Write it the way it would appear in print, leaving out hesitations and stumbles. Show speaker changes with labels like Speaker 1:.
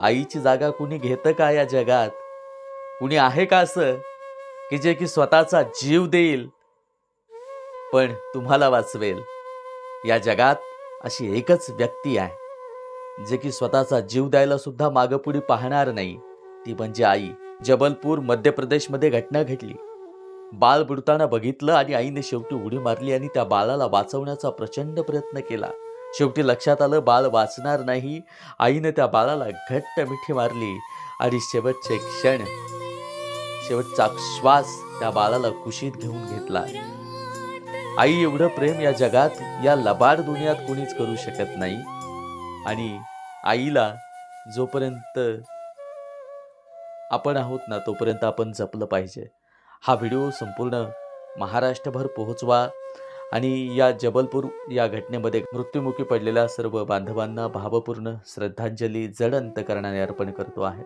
Speaker 1: आईची जागा कुणी घेतं का या जगात? कुणी आहे का असं, की जे की स्वतःचा जीव देईल, पण तुम्हाला वाचवेल? या जगात अशी एकच व्यक्ती आहे, जे की स्वतःचा जीव द्यायला सुद्धा मागेपुढे पाहणार नाही. ती म्हणजे आई. जबलपूर मध्य प्रदेशमध्ये घटना घडली. बाळ बुडताना बघितलं आणि आईने शेवटी उडी मारली आणि त्या बाळाला वाचवण्याचा प्रचंड प्रयत्न केला. शेवटी लक्षात आलं बाळ वाचणार नाही. आईने त्या बाळाला घट्ट मिठी मारली आणि शेवटचे क्षण, शेवटचा श्वास त्या बाळाला कुशीत घेऊन घेतला. आई एवढं प्रेम या जगात, या लबाड दुनियात कोणीच करू शकत नाही. आणि आईला जोपर्यंत आपण आहोत ना, तोपर्यंत आपण जपलं पाहिजे. हा व्हिडिओ संपूर्ण महाराष्ट्रभर पोहोचवा आणि या जबलपूर या घटनेमध्ये मृत्युमुखी पडलेल्या सर्व बांधवांना भावपूर्ण श्रद्धांजली जड अंतकरणाने अर्पण करतो आहे.